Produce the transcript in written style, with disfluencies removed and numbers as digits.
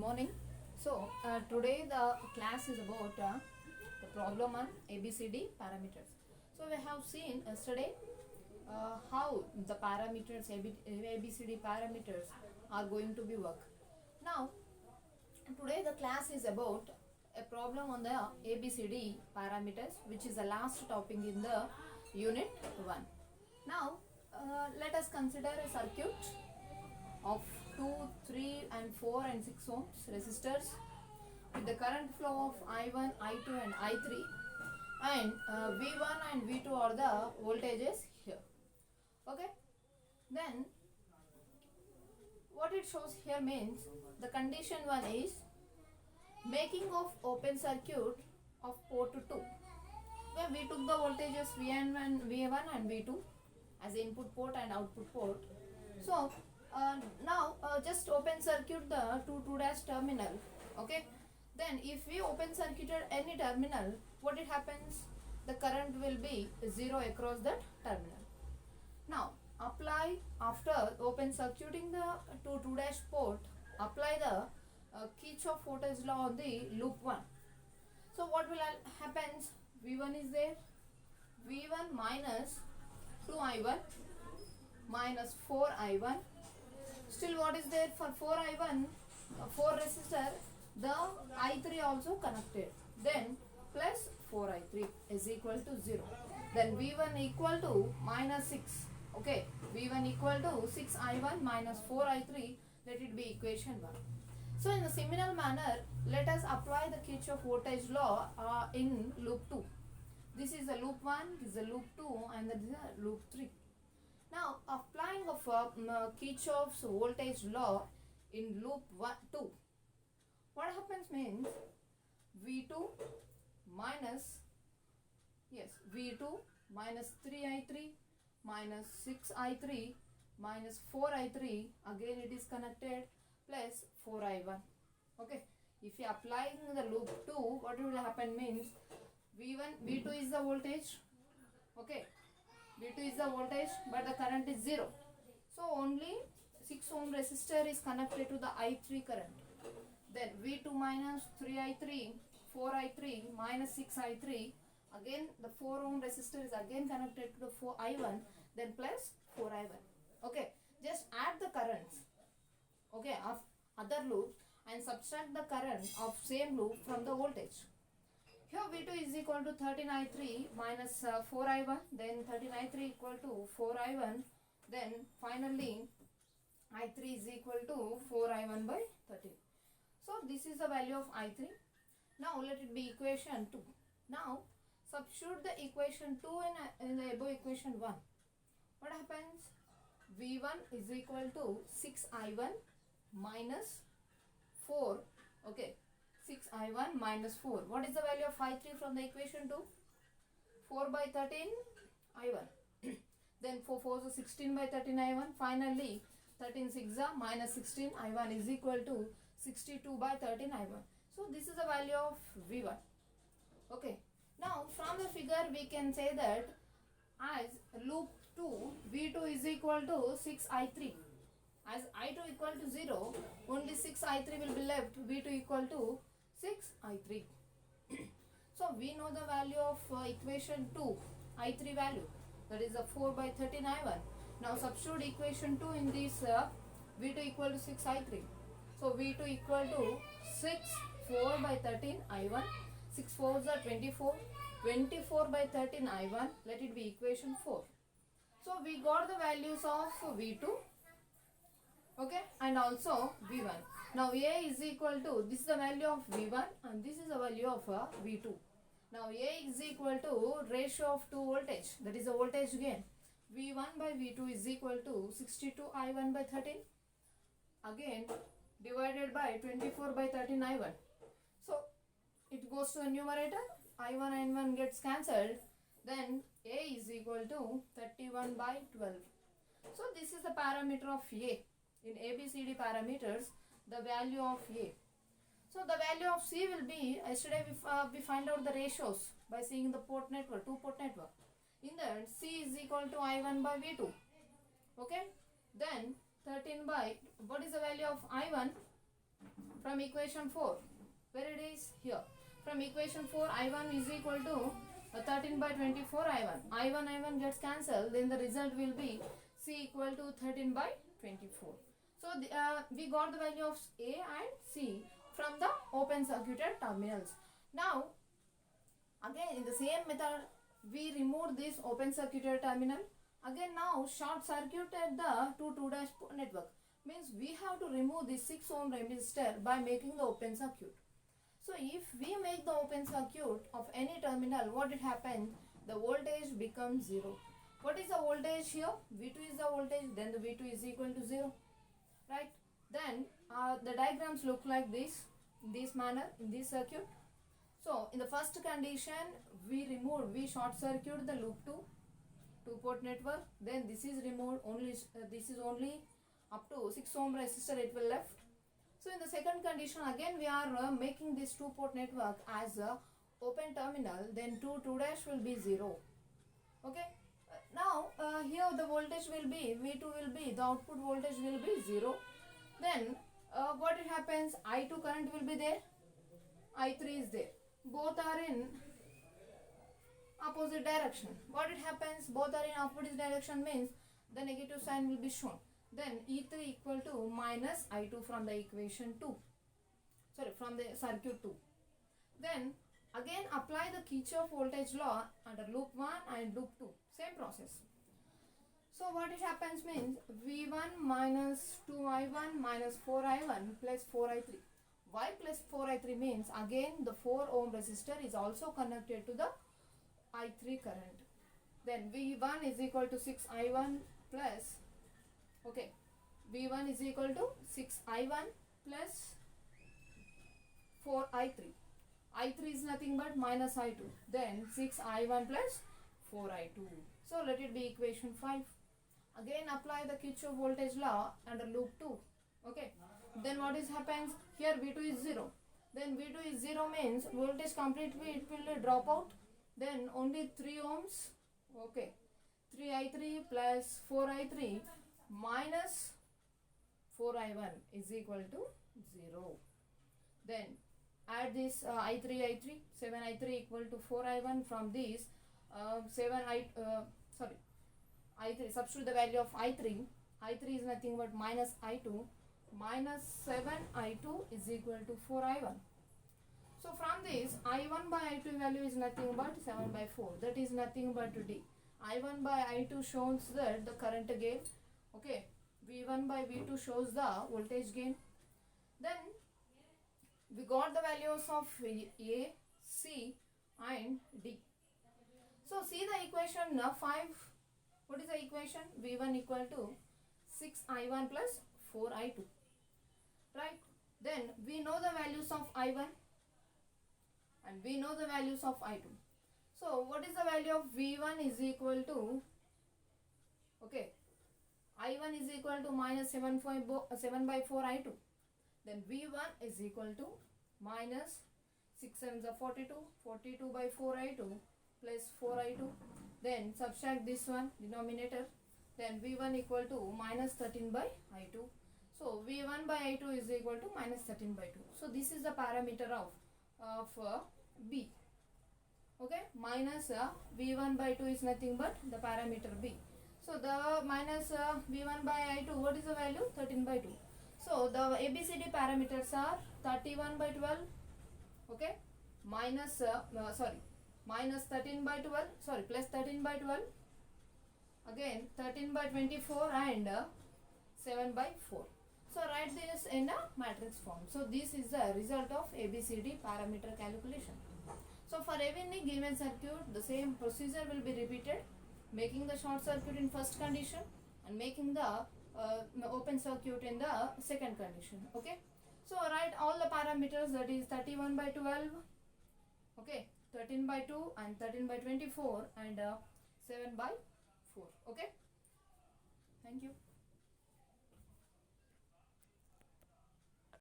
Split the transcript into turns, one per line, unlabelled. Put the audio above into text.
morning. Today the class is about the problem on ABCD parameters. So we have seen yesterday how the parameters ABCD parameters are going to be work. Now today the class is about a problem on the ABCD parameters, which is the last topic in the unit 1. Now let us consider a circuit of 2, 3 and 4 and 6 ohms resistors with the current flow of I1, I2 and I3, and V1 and V2 are the voltages here. Okay, then what it shows here means the condition 1 is making of open circuit of port 2, where we took the voltages V1 and V2 as input port and output port. So now just open circuit the 2 terminal. Okay, then if we open circuited any terminal, what it happens, the current will be 0 across that terminal. Now apply, after open circuiting the 2 port, apply the Kirchhoff voltage law on the loop 1. So what will happen, V1 is there, V1 minus 2I1 minus 4I1. Still what is there for 4I1, 4 resistor, the I3 also connected, then plus 4I3 is equal to 0. Then V1 equal to minus 6. Okay, V1 equal to 6I1 minus 4I3, let it be equation 1. So in a similar manner, let us apply the Kirchhoff voltage law in loop 2. This is the loop 1, this is the loop 2 and this is the loop 3. Now applying of Kirchhoff's voltage law in loop 2, what happens means V2 minus V2 minus 3I3 minus 6I3 minus 4I3, again it is connected, plus 4I1. Okay, if you applying the loop 2, what will happen means V2 is the voltage. Okay, V2 is the voltage, but the current is 0. So only 6 ohm resistor is connected to the I3 current. Then V2 minus 3I3, 4I3 minus 6I3. Again the 4 ohm resistor is again connected to the 4I1, then plus 4I1. Okay, just add the currents, okay, of other loops and subtract the current of same loop from the voltage. Here V2 is equal to 13I3 minus 4I1, then 13I3 equal to 4I1, then finally I3 is equal to 4I1 by 13. So this is the value of I3. Now let it be equation 2. Now substitute the equation 2 in the above equation 1. What happens? V1 is equal to 6I1 minus 4. Okay, 6I1 minus 4. What is the value of I3 from the equation 2? 4 by 13 I1. Then 4 4 is 16 by 13 I1. Finally 13 6 minus 16 I1 is equal to 62 by 13 I1. So this is the value of V1. Okay, now from the figure we can say that as loop 2, V2 is equal to 6I3. As I2 equal to 0, only 6I3 will be left, V2 equal to 6I3. So we know the value of equation 2, I3 value, that is 4 by 13 I1. Now substitute equation 2 in this V2 equal to 6I3. So V2 equal to 6, 4 by 13 I1, 6 4s are 24, 24 by 13 I1, let it be equation 4. So we got the values of V2, okay, and also V1. Now A is equal to, this is the value of V1 and this is the value of V2. Now A is equal to ratio of 2 voltage, that is the voltage gain. V1 by V2 is equal to 62 I1 by 13, again divided by 24 by 13 I1. So it goes to the numerator, I1 and 1 gets cancelled, then A is equal to 31 by 12. So this is the parameter of A. In ABCD parameters, the value of A. So the value of C will be, yesterday we find out the ratios by seeing the port network, 2-port network. In that C is equal to I1 by V2. Okay, then 13 by, what is the value of I1? from equation 4, where it is here. From equation 4, I1 is equal to 13 by 24 I1. I1 gets cancelled, then the result will be C equal to 13 by 24. So we got the value of A and C from the open circuited terminals. Now again in the same method we remove this open circuited terminal. Again now short circuited the 2 dash network. Means we have to remove this 6 ohm resistor by making the open circuit. So if we make the open circuit of any terminal, what it happens? The voltage becomes 0. What is the voltage here? V2 is the voltage, then the V2 is equal to 0. Right? Then the diagrams look like this, in this manner, in this circuit. So in the first condition, we short circuit the loop 2 port network. Then this is removed, only this is only up to 6 ohm resistor it will left. So in the second condition, again we are making this 2 port network as a open terminal, then 2 dash will be 0. Okay. Now here the voltage will be, V2 will be, the output voltage will be 0. Then what it happens? I2 current will be there, I3 is there. Both are in opposite direction. What it happens? Both are in opposite direction means the negative sign will be shown. Then E3 equal to minus I2 from the equation 2. Sorry, from the circuit 2. Then again apply the Kirchhoff voltage law under loop 1 and loop 2. Same process. So what it happens means V1 minus 2I1 minus 4I1 plus 4I3. Why plus 4I3 means again the 4 ohm resistor is also connected to the I3 current. Then V1 is equal to 6I1 plus, okay, V1 is equal to 6I1 plus 4I3. I3 is nothing but minus I2. Then 6I1 plus 4I2. So let it be equation 5. Again apply the Kirchhoff voltage law under loop 2. Okay. Then what is happens? Here V2 is 0. Then V2 is 0 means voltage completely it will drop out. Then only 3 ohms. Okay. 3I3 plus 4I3 minus 4I1 is equal to 0. Then add this I3, 7I3 equal to 4I1 from this I3, substitute the value of I3 is nothing but minus I2, minus 7I2 is equal to 4I1. So from this I1 by I2 value is nothing but 7 by 4, that is nothing but D. I1 by I2 shows that the current gain, okay, V1 by V2 shows the voltage gain. Then we got the values of A, C and D. So see the equation 5. What is the equation? V1 equal to 6I1 plus 4I2. Right? Then we know the values of I1 and we know the values of I2. So what is the value of V1 is equal to, okay, I1 is equal to minus 7 by 4 I2. Then V1 is equal to minus 6 7s are 42, 42 by 4 I2 plus 4 I2. Then subtract this one, denominator. Then V1 equal to minus 13 by I2. So V1 by I2 is equal to minus 13 by 2. So this is the parameter of B. Okay, minus V1 by 2 is nothing but the parameter B. So the minus V1 by I2, what is the value? 13 by 2. So the ABCD parameters are 31 by 12, okay, minus minus 13 by 12, plus 13 by 12, again 13 by 24 and 7 by 4. So write this in a matrix form. So this is the result of ABCD parameter calculation. So for every given circuit, the same procedure will be repeated, making the short circuit in first condition and making the open circuit in the second condition. Okay. So write all the parameters, that is 31 by 12, okay, 13 by 2 and 13 by 24 and 7 by 4. Okay. Thank you.